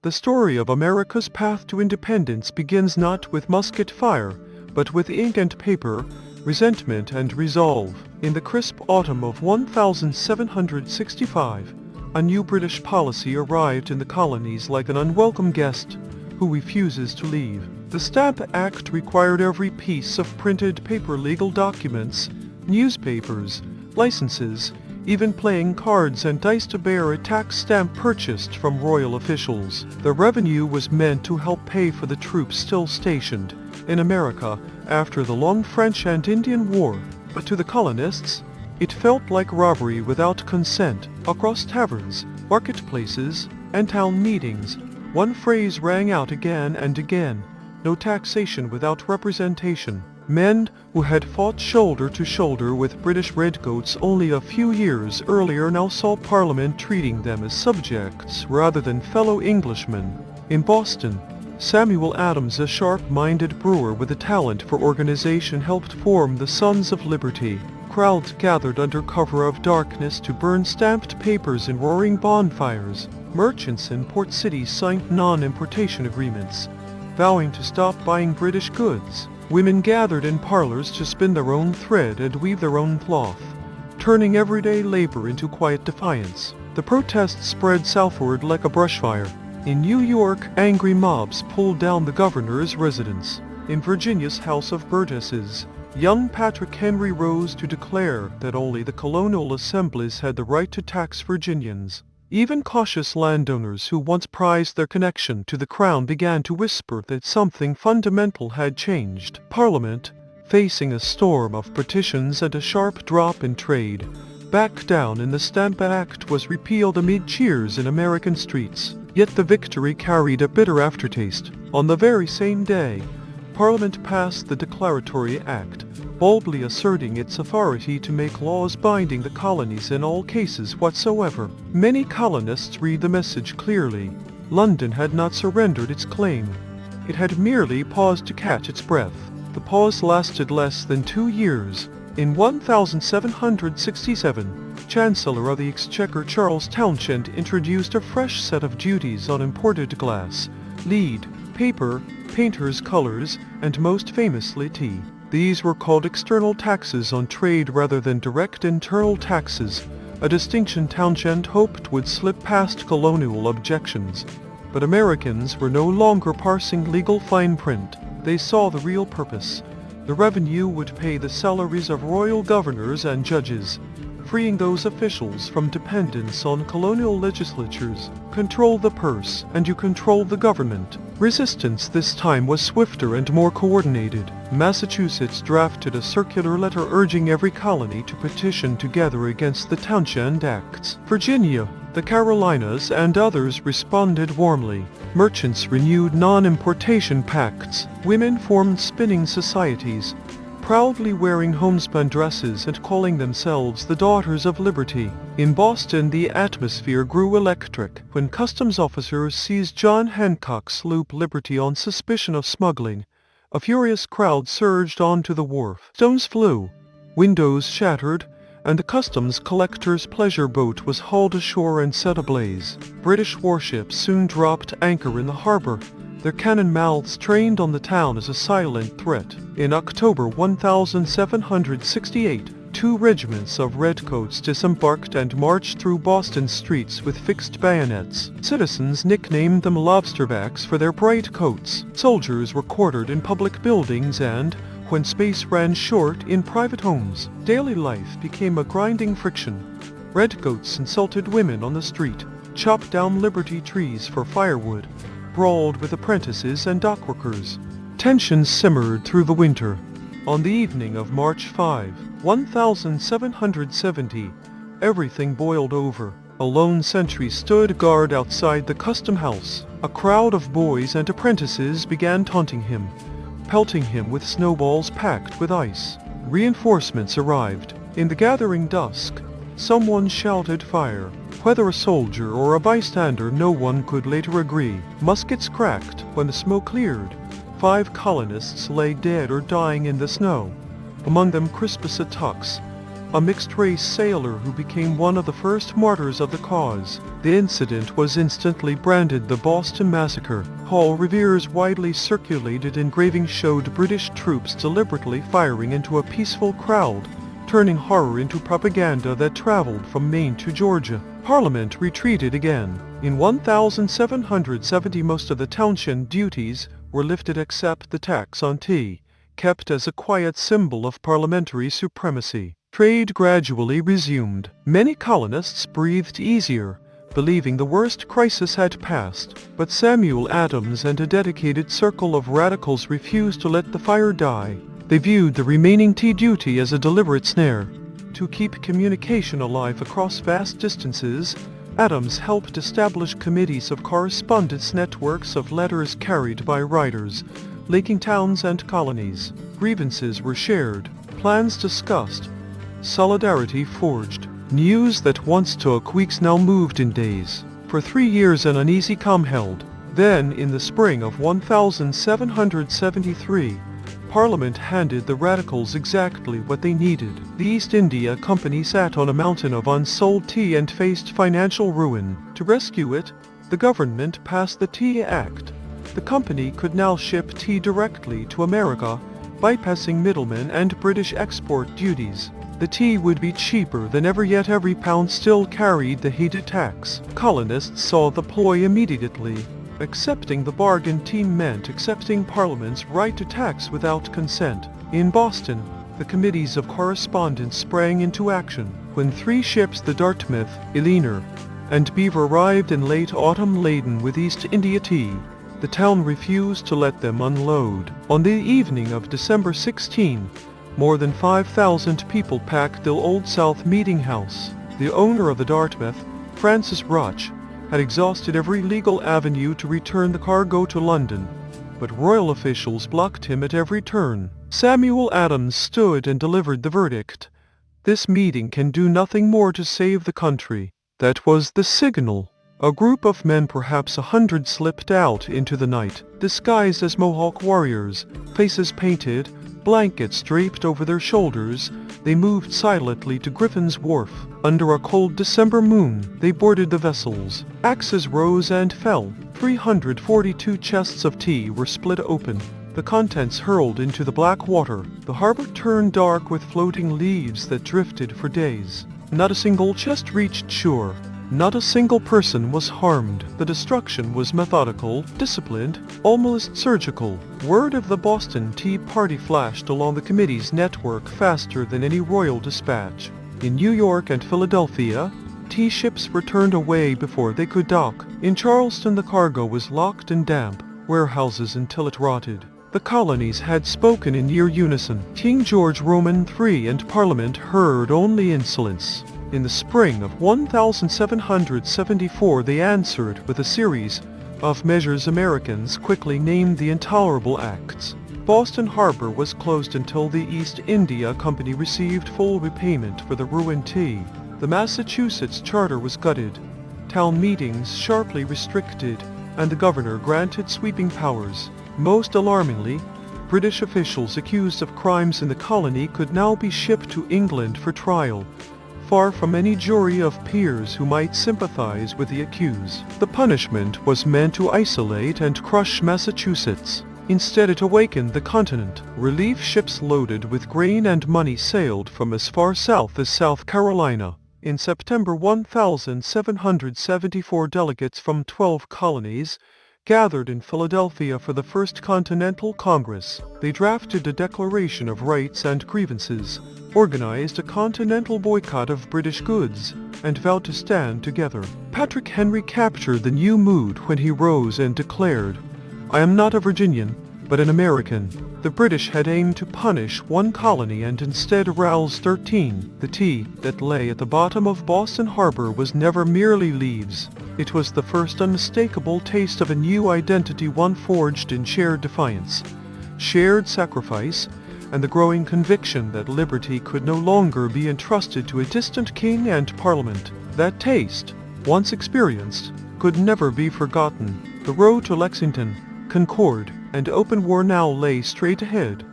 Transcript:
The story of America's path to independence begins not with musket fire, but with ink and paper, resentment and resolve. In the crisp autumn of 1765, a new British policy arrived in the colonies like an unwelcome guest who refuses to leave. The Stamp Act required every piece of printed paper legal documents, newspapers, licenses, even playing cards and dice to bear a tax stamp purchased from royal officials. The revenue was meant to help pay for the troops still stationed in America after the long French and Indian War, but to the colonists, it felt like robbery without consent. Across taverns, marketplaces, and town meetings, one phrase rang out again and again: no taxation without representation. Men who had fought shoulder to shoulder with British redcoats only a few years earlier now saw Parliament treating them as subjects rather than fellow Englishmen. In Boston, Samuel Adams, a sharp-minded brewer with a talent for organization, helped form the Sons of Liberty. Crowds gathered under cover of darkness to burn stamped papers in roaring bonfires. Merchants in port cities signed non-importation agreements, vowing to stop buying British goods. Women gathered in parlors to spin their own thread and weave their own cloth, turning everyday labor into quiet defiance. The protests spread southward like a brushfire. In New York, angry mobs pulled down the governor's residence. In Virginia's House of Burgesses, young Patrick Henry rose to declare that only the colonial assemblies had the right to tax Virginians. Even cautious landowners who once prized their connection to the crown began to whisper that something fundamental had changed. Parliament, facing a storm of petitions and a sharp drop in trade, backed down, and the Stamp Act was repealed amid cheers in American streets. Yet the victory carried a bitter aftertaste. On the very same day, Parliament passed the Declaratory Act, boldly asserting its authority to make laws binding the colonies in all cases whatsoever. Many colonists read the message clearly. London had not surrendered its claim. It had merely paused to catch its breath. The pause lasted less than 2 years. In 1767, Chancellor of the Exchequer Charles Townshend introduced a fresh set of duties on imported glass, lead, paper, painters' colors, and most famously tea. These were called external taxes on trade rather than direct internal taxes, a distinction Townshend hoped would slip past colonial objections. But Americans were no longer parsing legal fine print. They saw the real purpose. The revenue would pay the salaries of royal governors and judges, freeing those officials from dependence on colonial legislatures. Control the purse, and you control the government. Resistance this time was swifter and more coordinated. Massachusetts drafted a circular letter urging every colony to petition together against the Townshend Acts. Virginia, the Carolinas, and others responded warmly. Merchants renewed non-importation pacts. Women formed spinning societies, proudly wearing homespun dresses and calling themselves the Daughters of Liberty. In Boston, the atmosphere grew electric when customs officers seized John Hancock's sloop Liberty on suspicion of smuggling. A furious crowd surged onto the wharf. Stones flew, windows shattered, and the customs collector's pleasure boat was hauled ashore and set ablaze. British warships soon dropped anchor in the harbor, their cannon mouths trained on the town as a silent threat. In October 1768, 2 regiments of redcoats disembarked and marched through Boston streets with fixed bayonets. Citizens nicknamed them lobsterbacks for their bright coats. Soldiers were quartered in public buildings and, when space ran short, in private homes. Daily life became a grinding friction. Redcoats insulted women on the street, chopped down Liberty trees for firewood, brawled with apprentices and dockworkers. Tensions simmered through the winter. On the evening of March 5, 1770, everything boiled over. A lone sentry stood guard outside the custom house. A crowd of boys and apprentices began taunting him, pelting him with snowballs packed with ice. Reinforcements arrived. In the gathering dusk, someone shouted fire. Whether a soldier or a bystander, no one could later agree. Muskets cracked. When the smoke cleared, 5 colonists lay dead or dying in the snow. Among them Crispus Attucks, a mixed-race sailor who became one of the first martyrs of the cause. The incident was instantly branded the Boston Massacre. Paul Revere's widely circulated engraving showed British troops deliberately firing into a peaceful crowd, turning horror into propaganda that traveled from Maine to Georgia. Parliament retreated again. In 1770 most of the Townshend duties were lifted except the tax on tea, kept as a quiet symbol of parliamentary supremacy. Trade gradually resumed. Many colonists breathed easier, believing the worst crisis had passed. But Samuel Adams and a dedicated circle of radicals refused to let the fire die. They viewed the remaining tea duty as a deliberate snare. To keep communication alive across vast distances, Adams helped establish committees of correspondence, networks of letters carried by writers, linking towns and colonies. Grievances were shared, plans discussed, solidarity forged. News that once took weeks now moved in days. For 3 years an uneasy calm held. Then, in the spring of 1773, Parliament handed the radicals exactly what they needed. The East India Company sat on a mountain of unsold tea and faced financial ruin. To rescue it, the government passed the Tea Act. The company could now ship tea directly to America, bypassing middlemen and British export duties. The tea would be cheaper than ever, yet every pound still carried the hated tax. Colonists saw the ploy immediately. Accepting the bargain tea meant accepting Parliament's right to tax without consent. In Boston, the committees of correspondence sprang into action. When 3 ships, the Dartmouth, Eleanor, and Beaver, arrived in late autumn laden with East India tea, the town refused to let them unload. On the evening of December 16, more than 5,000 people packed the Old South Meeting House. The owner of the Dartmouth, Francis Roch, had exhausted every legal avenue to return the cargo to London, but royal officials blocked him at every turn. Samuel Adams stood and delivered the verdict. This meeting can do nothing more to save the country. That was the signal. A group of men, perhaps 100, slipped out into the night, disguised as Mohawk warriors, faces painted, blankets draped over their shoulders. They moved silently to Griffin's Wharf. Under a cold December moon, they boarded the vessels. Axes rose and fell. 342 chests of tea were split open. The contents hurled into the black water. The harbor turned dark with floating leaves that drifted for days. Not a single chest reached shore. Not a single person was harmed. The destruction was methodical, disciplined, almost surgical. Word of the Boston Tea Party flashed along the committee's network faster than any royal dispatch. In New York and Philadelphia, tea ships were turned away before they could dock. In Charleston the cargo was locked in damp warehouses until it rotted. The colonies had spoken in near unison. King George Roman III and Parliament heard only insolence. In the spring of 1774 they answered with a series of measures Americans quickly named the Intolerable Acts. Boston Harbor was closed until the East India Company received full repayment for the ruined tea. The Massachusetts Charter was gutted, town meetings sharply restricted, and the governor granted sweeping powers. Most alarmingly, British officials accused of crimes in the colony could now be shipped to England for trial, far from any jury of peers who might sympathize with the accused. The punishment was meant to isolate and crush Massachusetts. Instead, it awakened the continent. Relief ships loaded with grain and money sailed from as far south as South Carolina. In September, 1,774 delegates from 12 colonies gathered in Philadelphia for the First Continental Congress. They drafted a Declaration of Rights and Grievances, organized a continental boycott of British goods, and vowed to stand together. Patrick Henry captured the new mood when he rose and declared, "I am not a Virginian, but an American." The British had aimed to punish one colony and instead roused 13. The tea that lay at the bottom of Boston Harbor was never merely leaves. It was the first unmistakable taste of a new identity, one forged in shared defiance, shared sacrifice, and the growing conviction that liberty could no longer be entrusted to a distant king and parliament. That taste, once experienced, could never be forgotten. The road to Lexington, Concord, and open war now lay straight ahead.